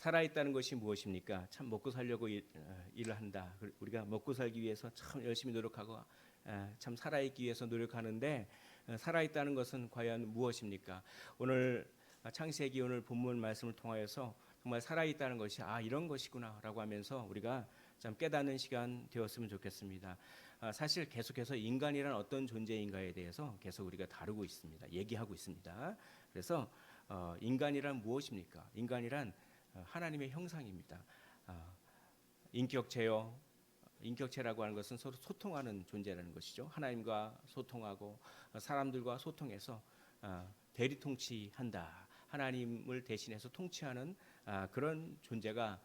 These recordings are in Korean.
살아있다는 것이 무엇입니까? 참 먹고 살려고 일을 한다. 우리가 먹고 살기 위해서 참 열심히 노력하고 참 살아있기 위해서 노력하는데 살아있다는 것은 과연 무엇입니까? 오늘 창세기 오늘 본문 말씀을 통하여서 정말 살아있다는 것이 이런 것이구나라고 하면서 우리가 참 깨닫는 시간 되었으면 좋겠습니다. 사실 계속해서 인간이란 어떤 존재인가에 대해서 계속 우리가 다루고 있습니다. 얘기하고 있습니다. 그래서 인간이란 무엇입니까? 인간이란 하나님의 형상입니다. 인격체요. 인격체라고 하는 것은 서로 소통하는 존재라는 것이죠. 하나님과 소통하고 사람들과 소통해서 대리 통치한다. 하나님을 대신해서 통치하는 그런 존재가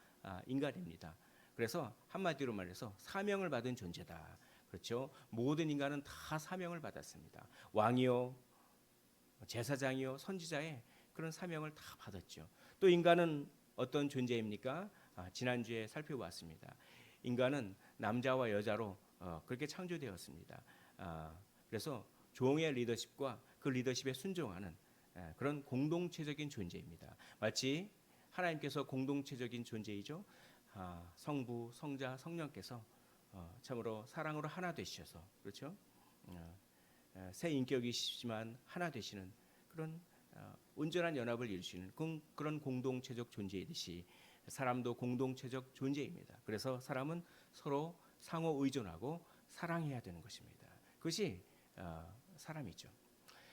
인간입니다. 그래서 한마디로 말해서 사명을 받은 존재다. 그렇죠? 모든 인간은 다 사명을 받았습니다. 왕이요, 제사장이요, 선지자의 그런 사명을 다 받았죠. 또 인간은 어떤 존재입니까? 지난주에 살펴봤습니다. 인간은 남자와 여자로 그렇게 창조되었습니다. 그래서 종의 리더십과 그 리더십에 순종하는 그런 공동체적인 존재입니다. 마치 하나님께서 공동체적인 존재이죠. 성부, 성자, 성령께서 참으로 사랑으로 하나 되셔서 그렇죠. 새 인격이시지만 하나 되시는 그런 온전한 연합을 이루시는 그런 공동체적 존재이듯이 사람도 공동체적 존재입니다. 그래서 사람은 서로 상호 의존하고 사랑해야 되는 것입니다. 그것이 사람이죠.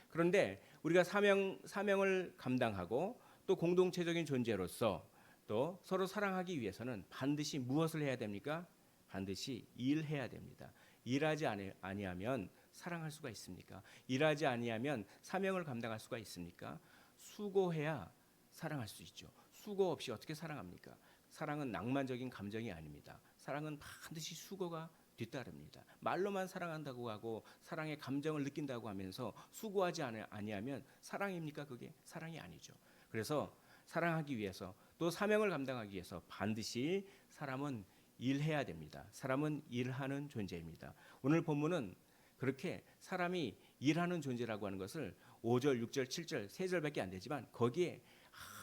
그런데 우리가 사명을 감당하고 또 공동체적인 존재로서 또 서로 사랑하기 위해서는 반드시 무엇을 해야 됩니까? 반드시 일해야 됩니다. 일하지 아니하면 사랑할 수가 있습니까? 일하지 아니하면 사명을 감당할 수가 있습니까? 수고해야 사랑할 수 있죠. 수고 없이 어떻게 사랑합니까? 사랑은 낭만적인 감정이 아닙니다. 사랑은 반드시 수고가 뒤따릅니다. 말로만 사랑한다고 하고 사랑의 감정을 느낀다고 하면서 수고하지 아니하면 사랑입니까? 그게 사랑이 아니죠. 그래서 사랑하기 위해서 또 사명을 감당하기 위해서 반드시 사람은 일해야 됩니다. 사람은 일하는 존재입니다. 오늘 본문은 그렇게 사람이 일하는 존재라고 하는 것을 5절, 6절, 7절, 3절밖에 안 되지만 거기에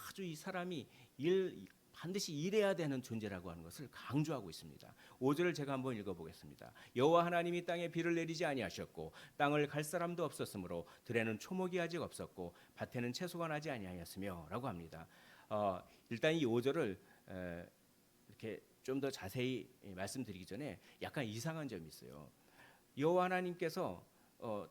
아주 이 사람이 반드시 일해야 되는 존재라고 하는 것을 강조하고 있습니다. 5절을 제가 한번 읽어보겠습니다. 여호와 하나님이 땅에 비를 내리지 아니하셨고 땅을 갈 사람도 없었으므로 들에는 초목이 아직 없었고 밭에는 채소가 나지 아니하였으며 라고 합니다. 일단 이 5절을 이렇게 좀 더 자세히 말씀드리기 전에 약간 이상한 점이 있어요. 여호와 하나님께서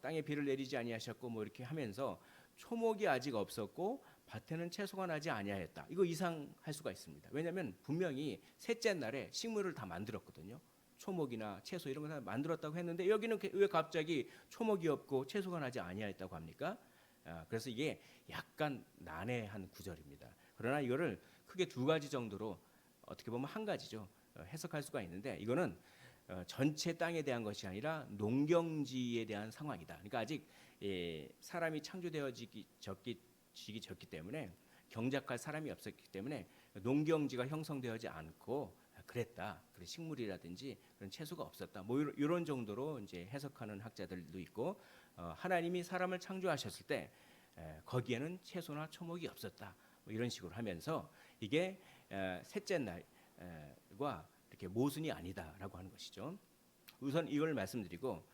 땅에 비를 내리지 아니하셨고 뭐 이렇게 하면서 초목이 아직 없었고 밭에는 채소가 나지 아니하였다. 이거 이상할 수가 있습니다. 왜냐하면 분명히 셋째 날에 식물을 다 만들었거든요. 초목이나 채소 이런 거 다 만들었다고 했는데 여기는 왜 갑자기 초목이 없고 채소가 나지 아니하였다고 합니까? 그래서 이게 약간 난해한 구절입니다. 그러나 이거를 크게 두 가지 정도로 어떻게 보면 한 가지죠. 해석할 수가 있는데 이거는 전체 땅에 대한 것이 아니라 농경지에 대한 상황이다. 그러니까 아직 사람이 창조되어지기 적기 때문에 경작할 사람이 없었기 때문에 농경지가 형성되어지 않고 그랬다. 그래 식물이라든지 그런 채소가 없었다. 뭐 이런 정도로 이제 해석하는 학자들도 있고 하나님이 사람을 창조하셨을 때 거기에는 채소나 초목이 없었다. 뭐 이런 식으로 하면서 이게 셋째 날과 이렇게 모순이 아니다라고 하는 것이죠. 우선 이걸 말씀드리고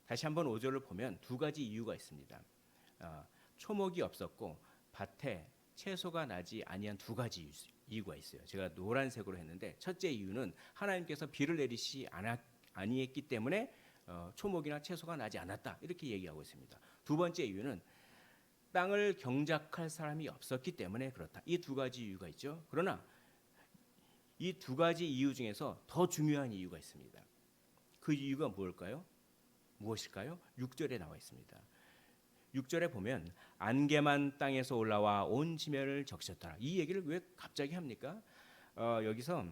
다시 한번 5절을 보면 두 가지 이유가 있습니다. 초목이 없었고 밭에 채소가 나지 아니한 두 가지 이유가 있어요. 제가 노란색으로 했는데 첫째 이유는 하나님께서 비를 내리시 아니했기 때문에 초목이나 채소가 나지 않았다 이렇게 얘기하고 있습니다. 두 번째 이유는 땅을 경작할 사람이 없었기 때문에 그렇다. 이 두 가지 이유가 있죠. 그러나 이 두 가지 이유 중에서 더 중요한 이유가 있습니다. 그 이유가 뭘까요? 무엇일까요? 6절에 나와 있습니다. 6절에 보면 안개만 땅에서 올라와 온 지면을 적셨더라. 이 얘기를 왜 갑자기 합니까? 여기서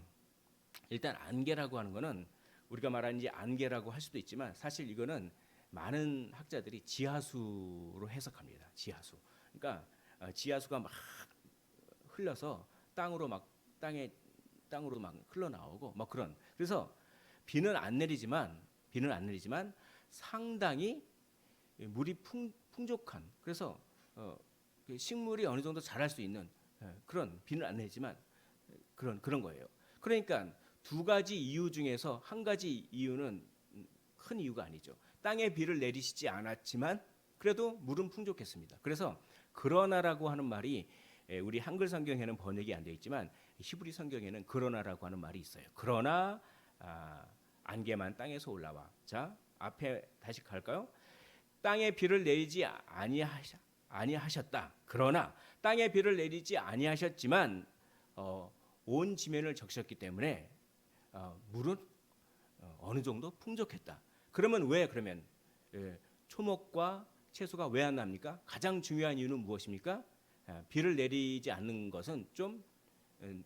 일단 안개라고 하는 거는 우리가 말하는 이제 안개라고 할 수도 있지만 사실 이거는 많은 학자들이 지하수로 해석합니다. 지하수. 그러니까 지하수가 막 흘러서 땅으로 막 흘러나오고 막 그런. 그래서 비는 안 내리지만 상당히 물이 풍족한. 그래서 식물이 어느 정도 자랄 수 있는 그런 비는 안 내리지만 그런 거예요. 그러니까 두 가지 이유 중에서 한 가지 이유는 큰 이유가 아니죠. 땅에 비를 내리시지 않았지만 그래도 물은 풍족했습니다. 그래서 그러나라고 하는 말이 우리 한글 성경에는 번역이 안 되어 있지만 히브리 성경에는 그러나라고 하는 말이 있어요. 그러나 안개만 땅에서 올라와. 자, 앞에 다시 갈까요? 땅에 비를 내리지 아니하셨다. 그러나 땅에 비를 내리지 아니하셨지만 온 지면을 적셨기 때문에 물은 어느 정도 풍족했다. 그러면 초목과 채소가 왜 안 납니까? 가장 중요한 이유는 무엇입니까? 비를 내리지 않는 것은 좀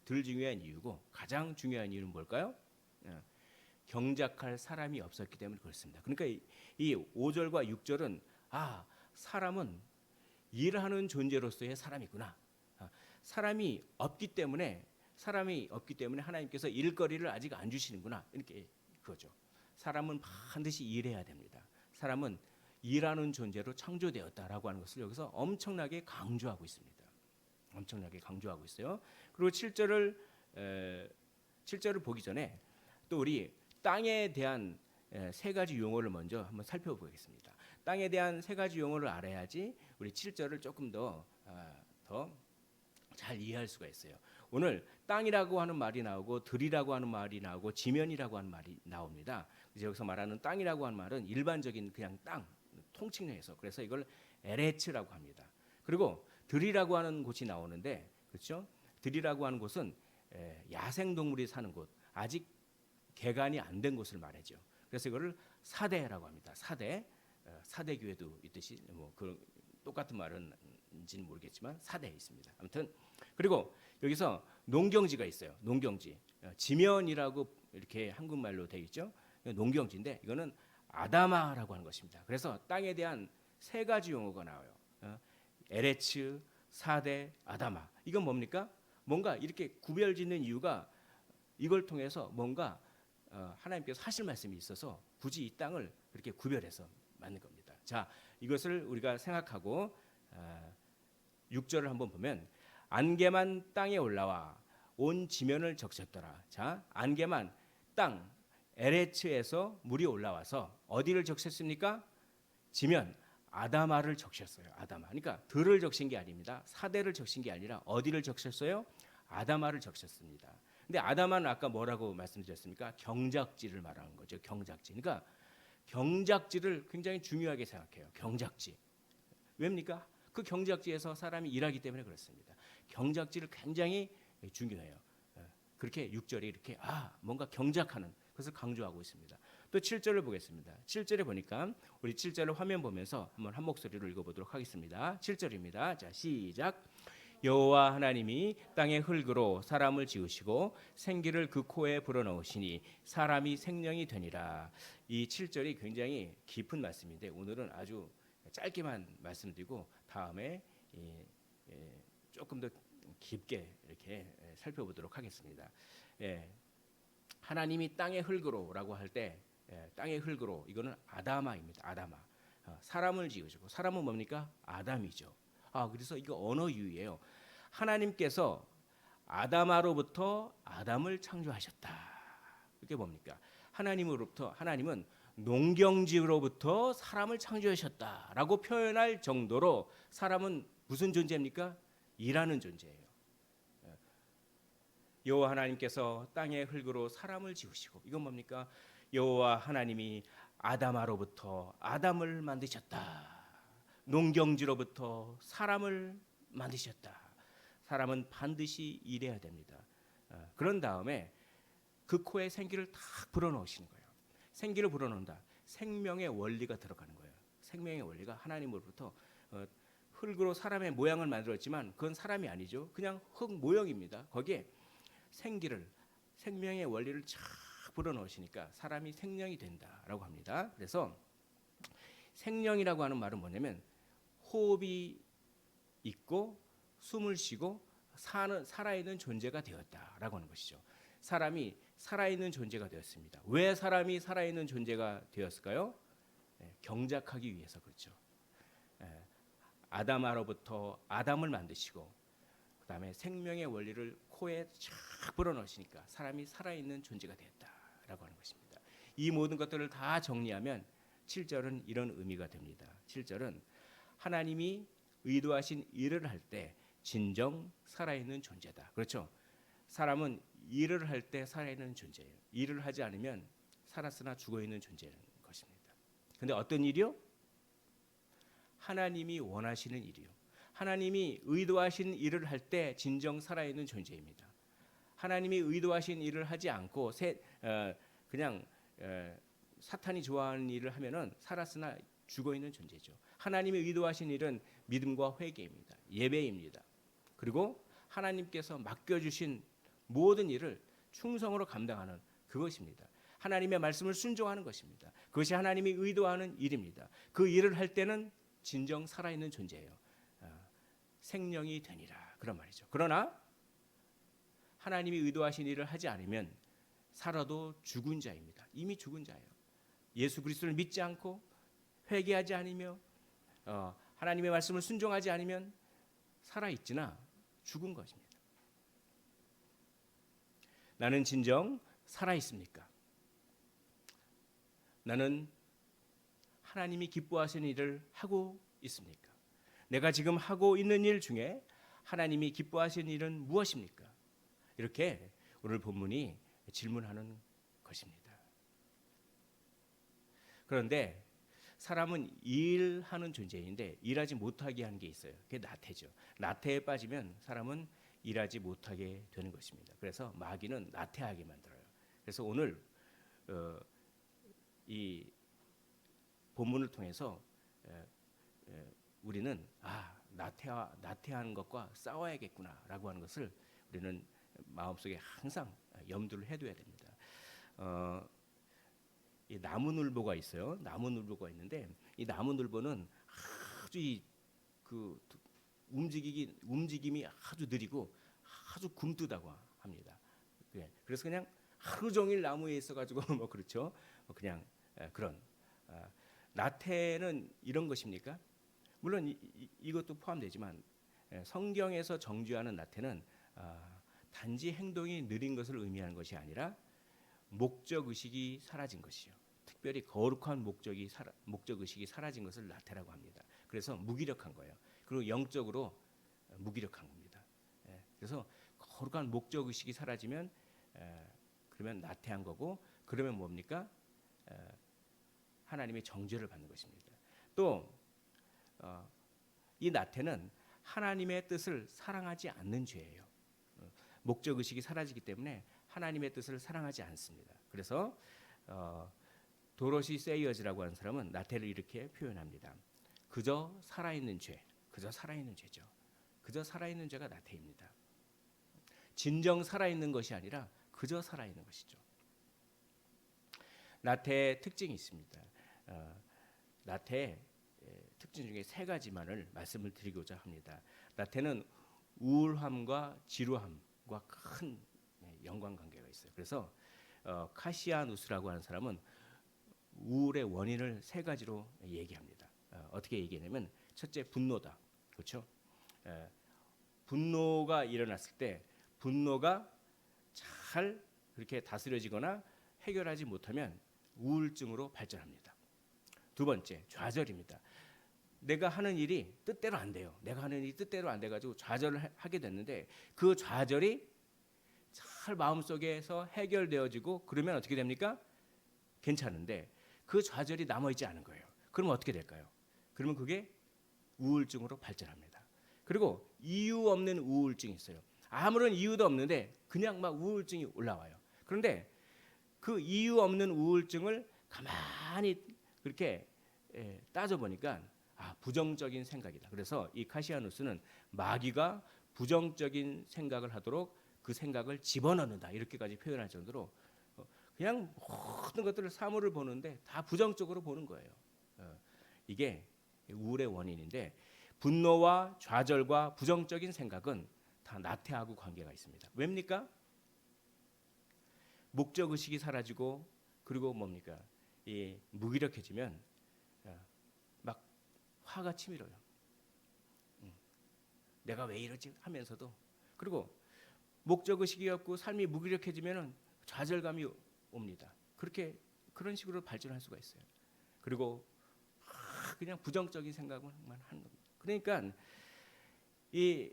덜 중요한 이유고 가장 중요한 이유는 뭘까요? 경작할 사람이 없었기 때문에 그렇습니다. 그러니까 이 5절과 6절은 사람은 일하는 존재로서의 사람이구나. 사람이 없기 때문에 하나님께서 일거리를 아직 안 주시는구나. 이렇게 그거죠. 사람은 반드시 일해야 됩니다. 사람은 일하는 존재로 창조되었다라고 하는 것을 여기서 엄청나게 강조하고 있습니다. 엄청나게 강조하고 있어요. 그리고 7절을 보기 전에 또 우리 땅에 대한 세 가지 용어를 먼저 한번 살펴보겠습니다. 땅에 대한 세 가지 용어를 알아야지 우리 7절을 조금 더 잘 이해할 수가 있어요. 오늘 땅이라고 하는 말이 나오고 들이라고 하는 말이 나오고 지면이라고 하는 말이 나옵니다. 그래서 여기서 말하는 땅이라고 하는 말은 일반적인 그냥 땅 통칭해서 그래서 이걸 에레츠라고 합니다. 그리고 들이라고 하는 곳이 나오는데 그렇죠? 들이라고 하는 곳은 야생 동물이 사는 곳, 아직 개간이 안 된 곳을 말하죠. 그래서 이거를 사대라고 합니다. 사대 교회도 있듯이 뭐 그 똑같은 말은지는 모르겠지만 사대에 있습니다. 아무튼 그리고 여기서 농경지가 있어요. 농경지, 지면이라고 이렇게 한국말로 되어 있죠. 농경지인데 이거는 아다마라고 하는 것입니다. 그래서 땅에 대한 세 가지 용어가 나와요. 에레츠, 사대, 아다마. 이건 뭡니까? 뭔가 이렇게 구별짓는 이유가 이걸 통해서 뭔가 하나님께서 하실 말씀이 있어서 굳이 이 땅을 그렇게 구별해서 만든 겁니다. 자, 이것을 우리가 생각하고 6절을 한번 보면 안개만 땅에 올라와 온 지면을 적셨더라. 자, 안개만 땅 에레츠에서 물이 올라와서 어디를 적셨습니까? 지면 아다마를 적셨어요. 아다마. 그러니까 들을 적신 게 아닙니다. 사대를 적신 게 아니라 어디를 적셨어요? 아다마를 적셨습니다. 근데 아다마는 아까 뭐라고 말씀드렸습니까? 경작지를 말하는 거죠. 경작지. 그러니까 경작지를 굉장히 중요하게 생각해요. 경작지. 왜입니까? 그 경작지에서 사람이 일하기 때문에 그렇습니다. 경작지를 굉장히 중요해요. 그렇게 6절이 이렇게 뭔가 경작하는 것을 강조하고 있습니다. 또 7절을 보겠습니다. 7절에 보니까 우리 7절을 화면 보면서 한번 한 목소리로 읽어보도록 하겠습니다. 7절입니다. 자, 시작. 여호와 하나님이 땅의 흙으로 사람을 지으시고 생기를 그 코에 불어넣으시니 사람이 생명이 되니라. 이 7절이 굉장히 깊은 말씀인데 오늘은 아주 짧게만 말씀드리고 다음에 조금 더 깊게 이렇게 살펴보도록 하겠습니다. 하나님이 땅의 흙으로라고 할 때 땅의 흙으로 이거는 아다마입니다. 아다마. 사람을 지으시고 사람은 뭡니까? 아담이죠. 그래서 이거 언어 유희예요. 하나님께서 아다마로부터 아담을 창조하셨다. 이게 뭡니까? 하나님은 농경지로부터 사람을 창조하셨다라고 표현할 정도로 사람은 무슨 존재입니까? 일하는 존재예요. 여호와 하나님께서 땅의 흙으로 사람을 지으시고 이건 뭡니까? 여호와 하나님이 아다마로부터 아담을 만드셨다. 농경지로부터 사람을 만드셨다. 사람은 반드시 일해야 됩니다. 그런 다음에 그 코에 생기를 탁 불어넣으시는 거예요. 생기를 불어넣는다. 생명의 원리가 들어가는 거예요. 생명의 원리가 하나님으로부터 흙으로 사람의 모양을 만들었지만 그건 사람이 아니죠. 그냥 흙 모형입니다. 거기에 생명의 원리를 쫙 불어넣으시니까 사람이 생명이 된다라고 합니다. 그래서 생명이라고 하는 말은 뭐냐면 호흡이 있고 숨을 쉬고 살아있는 존재가 되었다라고 하는 것이죠. 사람이 살아있는 존재가 되었습니다. 왜 사람이 살아있는 존재가 되었을까요? 경작하기 위해서 그렇죠. 아담아로부터 아담을 만드시고 그 다음에 생명의 원리를 코에 쫙 불어넣으시니까 사람이 살아있는 존재가 되었다라고 하는 것입니다. 이 모든 것들을 다 정리하면 7절은 이런 의미가 됩니다. 7절은 하나님이 의도하신 일을 할 때 진정 살아있는 존재다. 그렇죠? 사람은 일을 할 때 살아있는 존재예요. 일을 하지 않으면 살았으나 죽어있는 존재인 것입니다. 근데 어떤 일이요? 하나님이 원하시는 일이요. 하나님이 의도하신 일을 할 때 진정 살아있는 존재입니다. 하나님이 의도하신 일을 하지 않고 그냥 사탄이 좋아하는 일을 하면은 살았으나 죽어있는 존재죠. 하나님이 의도하신 일은 믿음과 회개입니다. 예배입니다. 그리고 하나님께서 맡겨주신 모든 일을 충성으로 감당하는 그것입니다. 하나님의 말씀을 순종하는 것입니다. 그것이 하나님이 의도하는 일입니다. 그 일을 할 때는 진정 살아있는 존재예요. 생명이 되니라 그런 말이죠. 그러나 하나님이 의도하신 일을 하지 않으면 살아도 죽은 자입니다. 이미 죽은 자예요. 예수 그리스도를 믿지 않고 회개하지 않으며 하나님의 말씀을 순종하지 않으면 살아있으나 죽은 것입니다. 나는 진정 살아있습니까? 나는 하나님이 기뻐하시는 일을 하고 있습니까? 내가 지금 하고 있는 일 중에 하나님이 기뻐하시는 일은 무엇입니까? 이렇게 오늘 본문이 질문하는 것입니다. 그런데 사람은 일하는 존재인데 일하지 못하게 하는 게 있어요. 그게 나태죠. 나태에 빠지면 사람은 일하지 못하게 되는 것입니다. 그래서 마귀는 나태하게 만들어요. 그래서 오늘 이 본문을 통해서 우리는 나태한 것과 싸워야겠구나라고 하는 것을 우리는 마음속에 항상 염두를 해둬야 됩니다. 이 나무늘보가 있어요. 나무늘보가 있는데 이 나무늘보는 아주 움직임이 아주 느리고 아주 굼뜨다고 합니다. 그래서 그냥 하루 종일 나무에 있어가지고 뭐 그렇죠. 그냥 그런 나태는 이런 것입니까? 물론 이것도 포함되지만 성경에서 정죄하는 나태는 단지 행동이 느린 것을 의미하는 것이 아니라 목적 의식이 사라진 것이요. 특별히 거룩한 목적 의식이 사라진 것을 나태라고 합니다. 그래서 무기력한 거예요. 그리고 영적으로 무기력한 겁니다. 그래서 거룩한 목적 의식이 사라지면 그러면 나태한 거고 그러면 뭡니까? 하나님의 정죄를 받는 것입니다. 또 이 나태는 하나님의 뜻을 사랑하지 않는 죄예요. 목적 의식이 사라지기 때문에 하나님의 뜻을 사랑하지 않습니다. 그래서 도로시 세이어즈라고 하는 사람은 나태를 이렇게 표현합니다. 그저 살아있는 죄, 그저 살아있는 죄죠. 그저 살아있는 죄가 나태입니다. 진정 살아있는 것이 아니라 그저 살아있는 것이죠. 나태의 특징이 있습니다. 나태의 특징 중에 세 가지만을 말씀을 드리고자 합니다. 나태는 우울함과 지루함과 큰 연관관계가 있어요. 그래서 카시아누스라고 하는 사람은 우울의 원인을 세 가지로 얘기합니다. 어떻게 얘기하냐면 첫째 분노다. 그렇죠? 분노가 일어났을 때 분노가 잘 그렇게 다스려지거나 해결하지 못하면 우울증으로 발전합니다. 두 번째 좌절입니다. 내가 하는 일이 뜻대로 안 돼요. 내가 하는 일이 뜻대로 안 돼가지고 좌절을 하게 됐는데 그 좌절이 잘 마음속에서 해결되어지고 그러면 어떻게 됩니까? 괜찮은데 그 좌절이 남아있지 않은 거예요. 그러면 어떻게 될까요? 그러면 그게 우울증으로 발전합니다. 그리고 이유 없는 우울증이 있어요. 아무런 이유도 없는데 그냥 막 우울증이 올라와요. 그런데 그 이유 없는 우울증을 가만히 그렇게 따져보니까 부정적인 생각이다. 그래서 이 카시아누스는 마귀가 부정적인 생각을 하도록 그 생각을 집어넣는다 이렇게까지 표현할 정도로 그냥 모든 것들을 사물을 보는데 다 부정적으로 보는 거예요. 이게 우울의 원인인데 분노와 좌절과 부정적인 생각은 다 나태하고 관계가 있습니다. 왜입니까? 목적 의식이 사라지고 그리고 뭡니까? 이 무기력해지면 막 화가 치밀어요. 내가 왜 이러지 하면서도 그리고 목적의식이 없고 삶이 무기력해지면은 좌절감이 옵니다. 그런 식으로 발전할 수가 있어요. 그리고 그냥 부정적인 생각만 하는 겁니다. 그러니까 이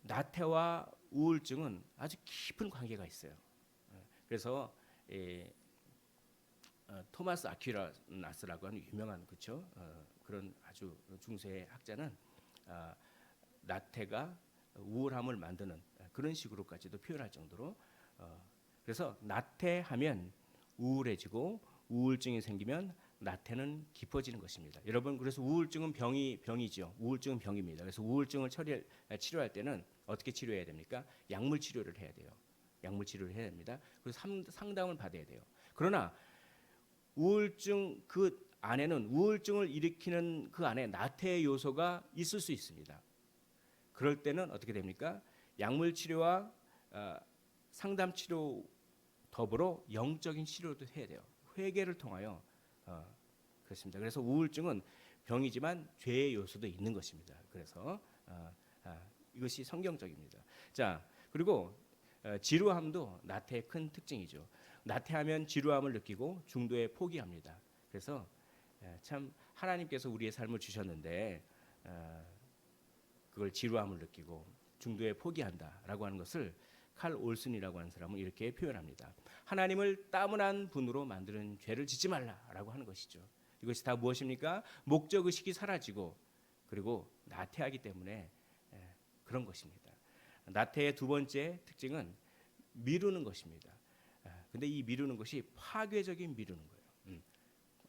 나태와 우울증은 아주 깊은 관계가 있어요. 그래서 토마스 아퀴나스라고 하는 유명한 그런 아주 중세 학자는 나태가 우울함을 만드는 그런 식으로까지도 표현할 정도로 그래서 나태하면 우울해지고 우울증이 생기면 나태는 깊어지는 것입니다. 여러분 그래서 우울증은 병이죠. 우울증은 병입니다. 그래서 우울증을 치료할 때는 어떻게 치료해야 됩니까? 약물 치료를 해야 돼요. 약물 치료를 해야 됩니다. 그리고 상담을 받아야 돼요. 그러나 우울증 그 안에는 우울증을 일으키는 그 안에 나태의 요소가 있을 수 있습니다. 그럴 때는 어떻게 됩니까? 약물 치료와 상담 치료 더불어 영적인 치료도 해야 돼요. 회개를 통하여 그렇습니다. 그래서 우울증은 병이지만 죄의 요소도 있는 것입니다. 그래서 이것이 성경적입니다. 자, 그리고 지루함도 나태의 큰 특징이죠. 나태하면 지루함을 느끼고 중도에 포기합니다. 그래서 참 하나님께서 우리의 삶을 주셨는데 그걸 지루함을 느끼고 중도에 포기한다라고 하는 것을 칼 올슨이라고 하는 사람은 이렇게 표현합니다. 하나님을 따분한 분으로 만드는 죄를 짓지 말라라고 하는 것이죠. 이것이 다 무엇입니까? 목적의식이 사라지고 그리고 나태하기 때문에 그런 것입니다. 나태의 두 번째 특징은 미루는 것입니다. 근데 이 미루는 것이 파괴적인 미루는 거예요.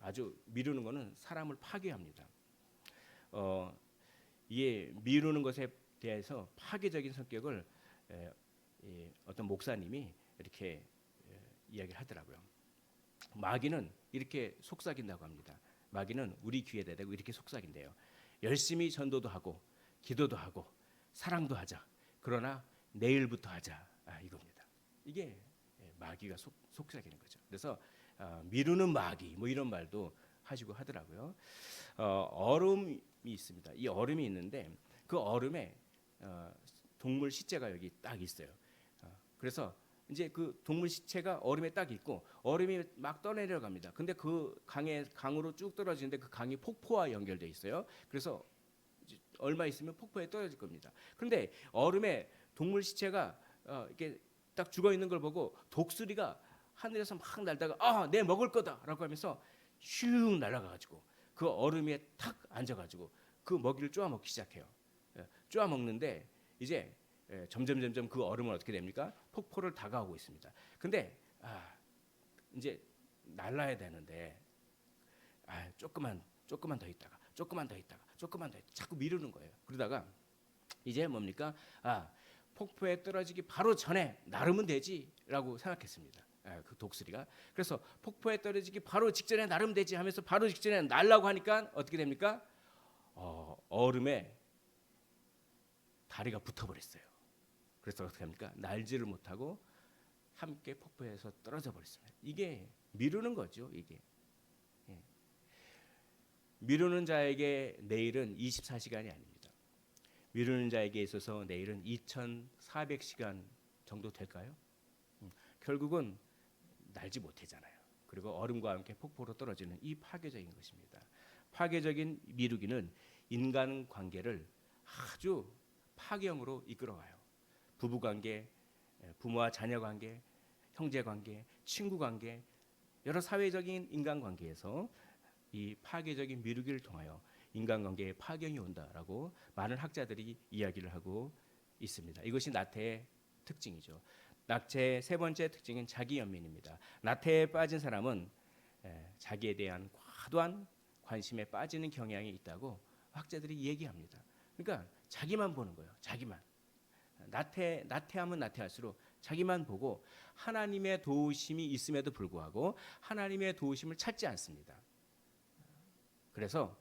아주 미루는 것은 사람을 파괴합니다. 이에 미루는 것에 대해서 파괴적인 성격을 어떤 목사님이 이렇게 이야기를 하더라고요. 마귀는 이렇게 속삭인다고 합니다. 마귀는 우리 귀에다 대고 이렇게 속삭인대요. 열심히 전도도 하고 기도도 하고 사랑도 하자. 그러나 내일부터 하자. 이겁니다. 이게 마귀가 속삭이는 거죠. 그래서 미루는 마귀 뭐 이런 말도 하시고 하더라고요. 얼음이 있습니다. 이 얼음이 있는데 그 얼음에 동물 시체가 여기 딱 있어요. 그래서 이제 그 동물 시체가 얼음에 딱 있고 얼음이 막 떠내려갑니다. 근데 그 강으로 쭉 떨어지는데 그 강이 폭포와 연결돼 있어요. 그래서 얼마 있으면 폭포에 떨어질 겁니다. 그런데 얼음에 동물 시체가 이렇게 딱 죽어 있는 걸 보고 독수리가 하늘에서 막 날다가 내 먹을 거다라고 하면서 슉 날아가가지고 그 얼음 위에 탁 앉아가지고 그 먹이를 쪼아 먹기 시작해요. 쪼아 먹는데 이제 점점 그 얼음은 어떻게 됩니까? 폭포를 다가오고 있습니다. 근데 이제 날라야 되는데 조금만 더 있다가 자꾸 미루는 거예요. 그러다가 이제 뭡니까? 폭포에 떨어지기 바로 전에 나르면 되지라고 생각했습니다. 그 독수리가. 그래서 폭포에 떨어지기 바로 직전에 나르면 되지 하면서 바로 직전에 날라고 하니까 어떻게 됩니까? 얼음에 다리가 붙어버렸어요. 그래서 어떻게 합니까? 날지를 못하고 함께 폭포에서 떨어져 버렸습니다. 이게 미루는 거죠. 이게 미루는 자에게 내일은 24시간이 아닙니다. 미루는 자에게 있어서 내일은 2400시간 정도 될까요? 결국은 날지 못하잖아요. 그리고 얼음과 함께 폭포로 떨어지는 이 파괴적인 것입니다. 파괴적인 미루기는 인간 관계를 아주 파괴형으로 이끌어가요. 부부관계, 부모와 자녀관계, 형제관계, 친구관계, 여러 사회적인 인간관계에서 이 파괴적인 미루기를 통하여 인간관계에 파견이 온다라고 많은 학자들이 이야기를 하고 있습니다. 이것이 나태의 특징이죠. 나태의 세 번째 특징은 자기연민입니다. 나태에 빠진 사람은 자기에 대한 과도한 관심에 빠지는 경향이 있다고 학자들이 얘기합니다. 그러니까 자기만 보는 거예요. 자기만. 나태하면 나태할수록 자기만 보고 하나님의 도우심이 있음에도 불구하고 하나님의 도우심을 찾지 않습니다. 그래서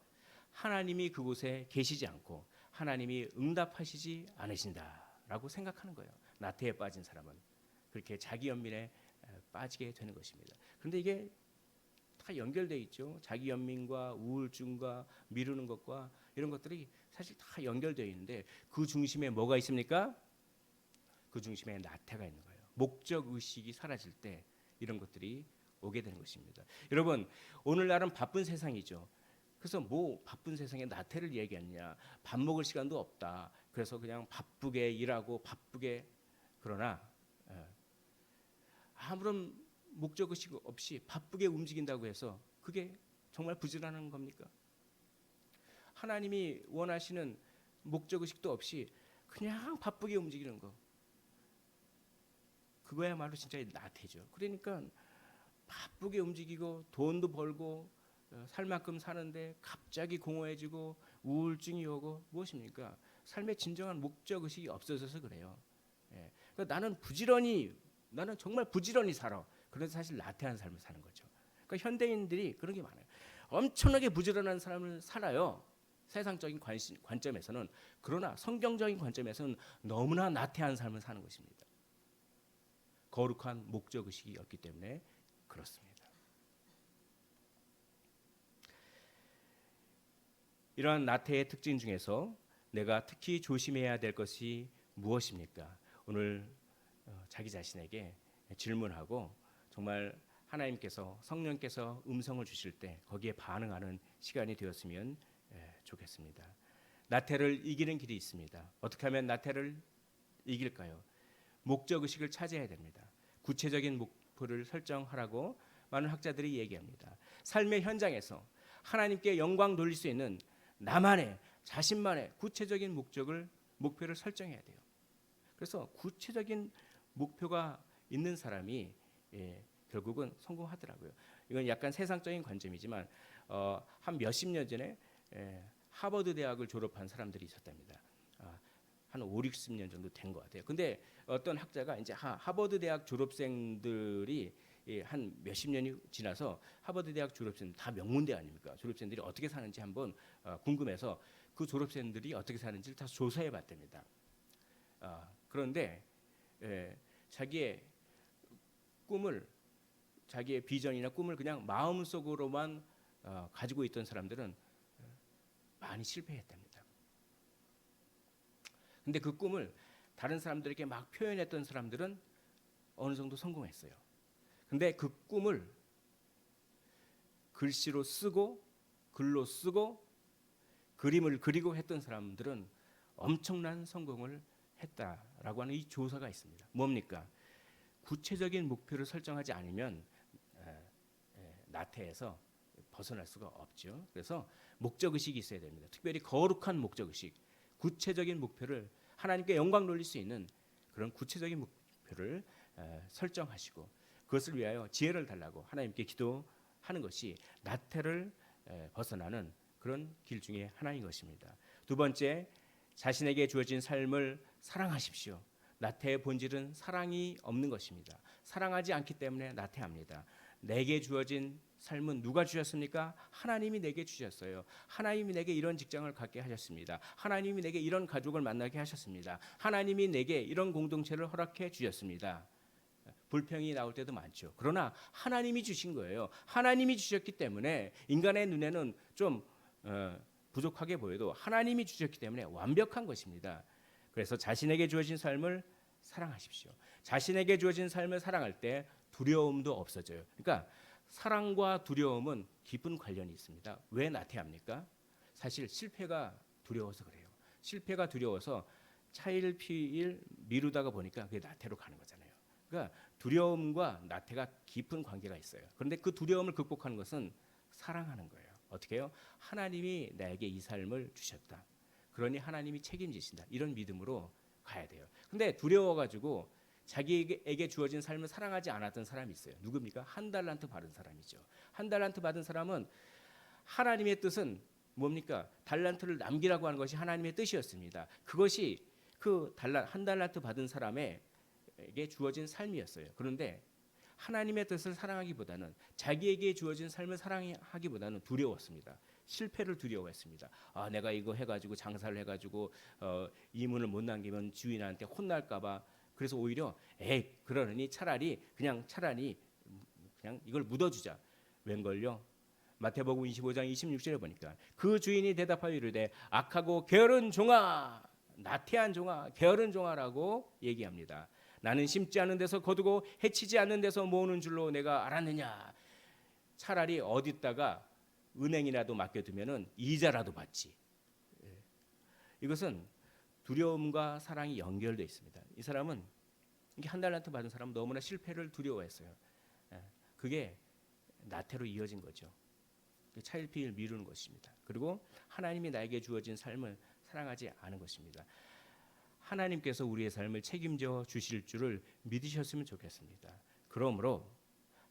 하나님이 그곳에 계시지 않고 하나님이 응답하시지 않으신다라고 생각하는 거예요. 나태에 빠진 사람은 그렇게 자기 연민에 빠지게 되는 것입니다. 그런데 이게 다 연결돼 있죠. 자기 연민과 우울증과 미루는 것과 이런 것들이 사실 다 연결되어 있는데 그 중심에 뭐가 있습니까? 그 중심에 나태가 있는 거예요. 목적 의식이 사라질 때 이런 것들이 오게 되는 것입니다. 여러분, 오늘날은 바쁜 세상이죠. 그래서 뭐 바쁜 세상에 나태를 얘기하느냐? 밥 먹을 시간도 없다. 그래서 그냥 바쁘게 일하고 바쁘게, 그러나 아무런 목적 의식 없이 바쁘게 움직인다고 해서 그게 정말 부지런한 겁니까? 하나님이 원하시는 목적 의식도 없이 그냥 바쁘게 움직이는 거, 그거야말로 진짜 나태죠. 그러니까 바쁘게 움직이고 돈도 벌고 살 만큼 사는데 갑자기 공허해지고 우울증이 오고, 무엇입니까? 삶의 진정한 목적 의식이 없어져서 그래요. 예. 그러니까 나는 정말 부지런히 살아. 그래서 사실 나태한 삶을 사는 거죠. 그러니까 현대인들이 그런 게 많아요. 엄청나게 부지런한 삶을 살아요. 세상적인 관점에서는. 그러나 성경적인 관점에서는 너무나 나태한 삶을 사는 것입니다. 거룩한 목적 의식이 없기 때문에 그렇습니다. 이러한 나태의 특징 중에서 내가 특히 조심해야 될 것이 무엇입니까? 오늘 자기 자신에게 질문하고 정말 하나님께서, 성령께서 음성을 주실 때 거기에 반응하는 시간이 되었으면 좋겠습니다. 나태를 이기는 길이 있습니다. 어떻게 하면 나태를 이길까요? 목적 의식을 찾아야 됩니다. 구체적인 목표를 설정하라고 많은 학자들이 얘기합니다. 삶의 현장에서 하나님께 영광 돌릴 수 있는 나만의, 자신만의 구체적인 목표를 설정해야 돼요. 그래서 구체적인 목표가 있는 사람이 결국은 성공하더라고요. 이건 약간 세상적인 관점이지만 한 몇십 년 전에 하버드 대학을 졸업한 사람들이 있었답니다. 한 5, 60년 정도 된 것 같아요. 근데 어떤 학자가 이제 하버드 대학 졸업생들이 한 몇십 년이 지나서 하버드 대학 졸업생 다 명문대 아닙니까? 졸업생들이 어떻게 사는지 한번 궁금해서 그 졸업생들이 어떻게 사는지를 다 조사해 봤답니다. 그런데 자기의 꿈을, 자기의 비전이나 꿈을 그냥 마음속으로만 가지고 있던 사람들은 많이 실패했답니다. 근데 그 꿈을 다른 사람들에게 막 표현했던 사람들은 어느 정도 성공했어요. 근데 그 꿈을 글씨로 쓰고 글로 쓰고 그림을 그리고 했던 사람들은 엄청난 성공을 했다라고 하는 이 조사가 있습니다. 뭡니까? 구체적인 목표를 설정하지 않으면 나태에서 벗어날 수가 없죠. 그래서 목적 의식이 있어야 됩니다. 특별히 거룩한 목적 의식, 구체적인 목표를, 하나님께 영광 돌릴 수 있는 그런 구체적인 목표를 설정하시고 그것을 위하여 지혜를 달라고 하나님께 기도하는 것이 나태를 벗어나는 그런 길 중에 하나인 것입니다. 두 번째, 자신에게 주어진 삶을 사랑하십시오. 나태의 본질은 사랑이 없는 것입니다. 사랑하지 않기 때문에 나태합니다. 내게 주어진 삶은 누가 주셨습니까? 하나님이 내게 주셨어요. 하나님이 내게 이런 직장을 갖게 하셨습니다. 하나님이 내게 이런 가족을 만나게 하셨습니다. 하나님이 내게 이런 공동체를 허락해 주셨습니다. 불평이 나올 때도 많죠. 그러나 하나님이 주신 거예요. 하나님이 주셨기 때문에 인간의 눈에는 좀 부족하게 보여도 하나님이 주셨기 때문에 완벽한 것입니다. 그래서 자신에게 주어진 삶을 사랑하십시오. 자신에게 주어진 삶을 사랑할 때 두려움도 없어져요. 그러니까 사랑과 두려움은 깊은 관련이 있습니다. 왜 나태합니까? 사실 실패가 두려워서 그래요. 실패가 두려워서 차일피일 미루다가 보니까 그게 나태로 가는 거잖아요. 그러니까 두려움과 나태가 깊은 관계가 있어요. 그런데 그 두려움을 극복하는 것은 사랑하는 거예요. 어떻게 해요? 하나님이 나에게 이 삶을 주셨다. 그러니 하나님이 책임지신다. 이런 믿음으로 가야 돼요. 근데 두려워가지고 자기에게 주어진 삶을 사랑하지 않았던 사람이 있어요. 누굽니까? 한 달란트 받은 사람이죠. 한 달란트 받은 사람은 하나님의 뜻은 뭡니까? 달란트를 남기라고 하는 것이 하나님의 뜻이었습니다. 그것이 그 한 달란트 받은 사람에게 주어진 삶이었어요. 그런데 하나님의 뜻을 사랑하기보다는 자기에게 주어진 삶을 사랑하기보다는 두려웠습니다. 실패를 두려워했습니다. 내가 이거 해가지고 장사를 해가지고 이문을 못 남기면 주인한테 혼날까봐. 그래서 오히려 그러니 차라리 그냥 이걸 묻어주자. 웬걸요? 마태복음 25장 26절에 보니까 그 주인이 대답하여 이르되 악하고 게으른 종아, 나태한 종아, 게으른 종아라고 얘기합니다. 나는 심지 않은 데서 거두고 해치지 않는 데서 모으는 줄로 내가 알았느냐. 차라리 어디다가 은행이라도 맡겨두면은 이자라도 받지. 이것은 두려움과 사랑이 연결되어 있습니다. 이 사람은 한 달란트 받은 사람은 너무나 실패를 두려워했어요. 그게 나태로 이어진 거죠. 차일피일 미루는 것입니다. 그리고 하나님이 나에게 주어진 삶을 사랑하지 않은 것입니다. 하나님께서 우리의 삶을 책임져 주실 줄을 믿으셨으면 좋겠습니다. 그러므로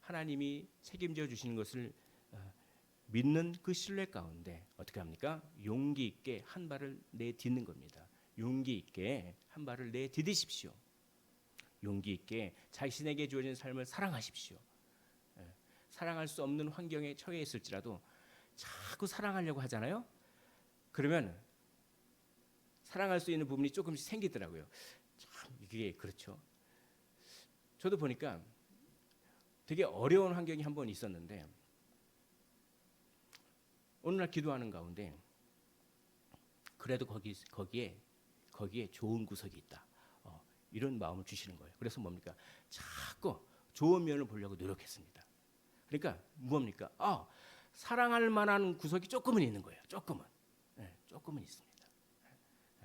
하나님이 책임져 주시는 것을 믿는 그 신뢰 가운데 어떻게 합니까? 용기 있게 한 발을 내딛는 겁니다. 용기 있게 한 발을 내디디십시오. 용기 있게 자신에게 주어진 삶을 사랑하십시오. 사랑할 수 없는 환경에 처해 있을지라도 자꾸 사랑하려고 하잖아요. 그러면 사랑할 수 있는 부분이 조금씩 생기더라고요. 참 이게 그렇죠. 저도 보니까 되게 어려운 환경이 한 번 있었는데 어느 날 기도하는 가운데 그래도 거기에 좋은 구석이 있다. 이런 마음을 주시는 거예요. 그래서 뭡니까? 자꾸 좋은 면을 보려고 노력했습니다. 그러니까 뭡니까? 사랑할 만한 구석이 조금은 있는 거예요. 조금은 있습니다.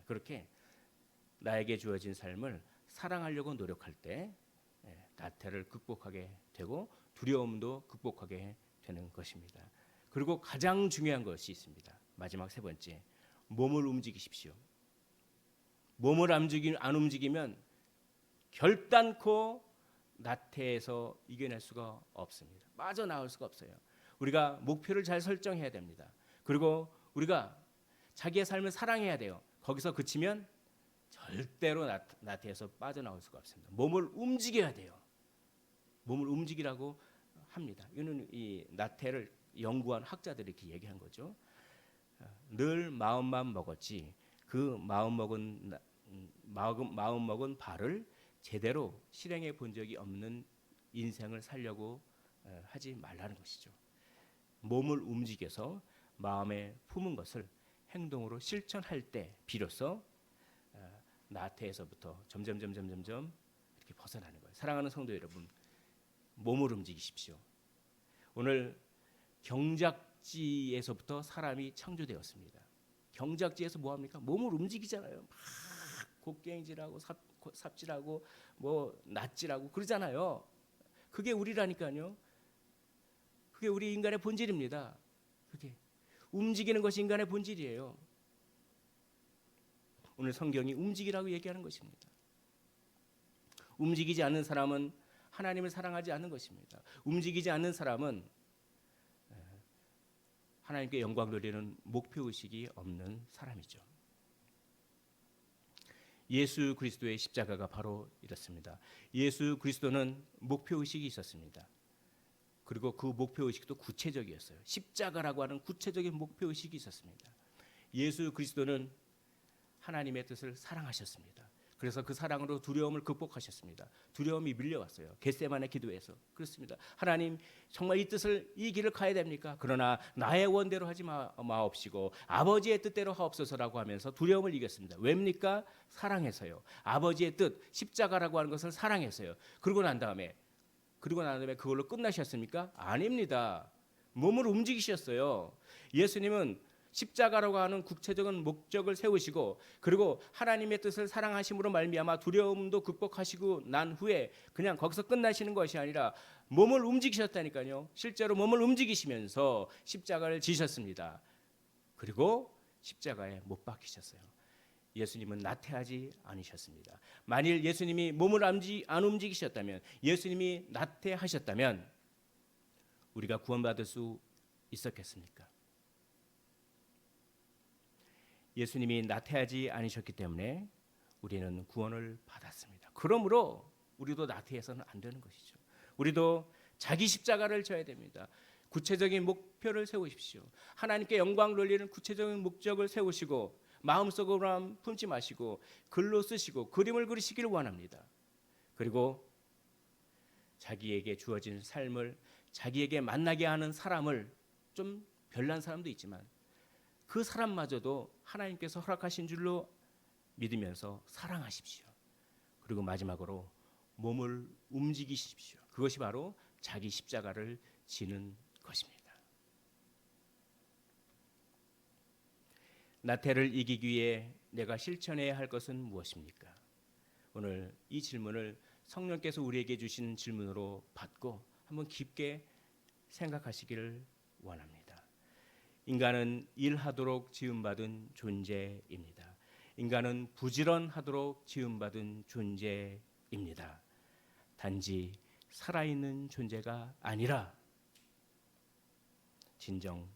그렇게 나에게 주어진 삶을 사랑하려고 노력할 때 나태를 극복하게 되고 두려움도 극복하게 되는 것입니다. 그리고 가장 중요한 것이 있습니다. 마지막 세 번째, 몸을 움직이십시오. 몸을 안 움직이면 결단코 나태에서 이겨낼 수가 없습니다. 빠져나올 수가 없어요. 우리가 목표를 잘 설정해야 됩니다. 그리고 우리가 자기의 삶을 사랑해야 돼요. 거기서 그치면 절대로 나태에서 빠져나올 수가 없습니다. 몸을 움직여야 돼요. 몸을 움직이라고 합니다. 이거는 이 나태를 연구한 학자들이 이렇게 얘기한 거죠. 늘 마음만 먹었지 그 마음 먹은 바를 제대로 실행해 본 적이 없는 인생을 살려고 하지 말라는 것이죠. 몸을 움직여서 마음에 품은 것을 행동으로 실천할 때 비로소 나태에서부터 점점 이렇게 벗어나는 거예요. 사랑하는 성도 여러분, 몸을 움직이십시오. 오늘 경작지에서부터 사람이 창조되었습니다. 경작지에서 뭐 합니까? 몸을 움직이잖아요. 막 곡괭이질하고 삽질하고 뭐 낫질하고 그러잖아요. 그게 우리라니까요. 그게 우리 인간의 본질입니다. 그게 움직이는 것이 인간의 본질이에요. 오늘 성경이 움직이라고 얘기하는 것입니다. 움직이지 않는 사람은 하나님을 사랑하지 않는 것입니다. 움직이지 않는 사람은 하나님께 영광 돌리는 목표의식이 없는 사람이죠. 예수 그리스도의 십자가가 바로 이렇습니다. 예수 그리스도는 목표의식이 있었습니다. 그리고 그 목표의식도 구체적이었어요. 십자가라고 하는 구체적인 목표의식이 있었습니다. 예수 그리스도는 하나님의 뜻을 사랑하셨습니다. 그래서 그 사랑으로 두려움을 극복하셨습니다. 두려움이 밀려왔어요. 겟세마네 기도에서. 그렇습니다. 하나님 정말 이 길을 가야 됩니까? 그러나 나의 원대로 하지 마옵시고 아버지의 뜻대로 하옵소서라고 하면서 두려움을 이겼습니다. 왜입니까? 사랑해서요. 아버지의 뜻 십자가라고 하는 것을 사랑해서요. 그러고 난 다음에 그걸로 끝나셨습니까? 아닙니다. 몸을 움직이셨어요. 예수님은 십자가라고 하는 구체적인 목적을 세우시고 그리고 하나님의 뜻을 사랑하심으로 말미암아 두려움도 극복하시고 난 후에 그냥 거기서 끝나시는 것이 아니라 몸을 움직이셨다니까요. 실제로 몸을 움직이시면서 십자가를 지셨습니다. 그리고 십자가에 못 박히셨어요. 예수님은 나태하지 않으셨습니다. 만일 예수님이 몸을 안 움직이셨다면, 예수님이 나태하셨다면 우리가 구원받을 수 있었겠습니까? 예수님이 나태하지 않으셨기 때문에 우리는 구원을 받았습니다. 그러므로 우리도 나태해서는 안 되는 것이죠. 우리도 자기 십자가를 져야 됩니다. 구체적인 목표를 세우십시오. 하나님께 영광 돌리는 구체적인 목적을 세우시고 마음속으로만 품지 마시고 글로 쓰시고 그림을 그리시기를 원합니다. 그리고 자기에게 주어진 삶을 자기에게 만나게 하는 사람을 좀 별난 사람도 있지만 그 사람마저도 하나님께서 허락하신 줄로 믿으면서 사랑하십시오. 그리고 마지막으로 몸을 움직이십시오. 그것이 바로 자기 십자가를 지는 것입니다. 나태를 이기기 위해 내가 실천해야 할 것은 무엇입니까? 오늘 이 질문을 성령께서 우리에게 주신 질문으로 받고 한번 깊게 생각하시기를 원합니다. 인간은 일하도록 지음받은 존재입니다. 인간은 부지런하도록 지음받은 존재입니다. 단지 살아있는 존재가 아니라 진정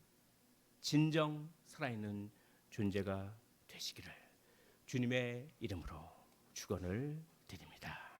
살아있는 존재가 되시기를 주님의 이름으로 축원을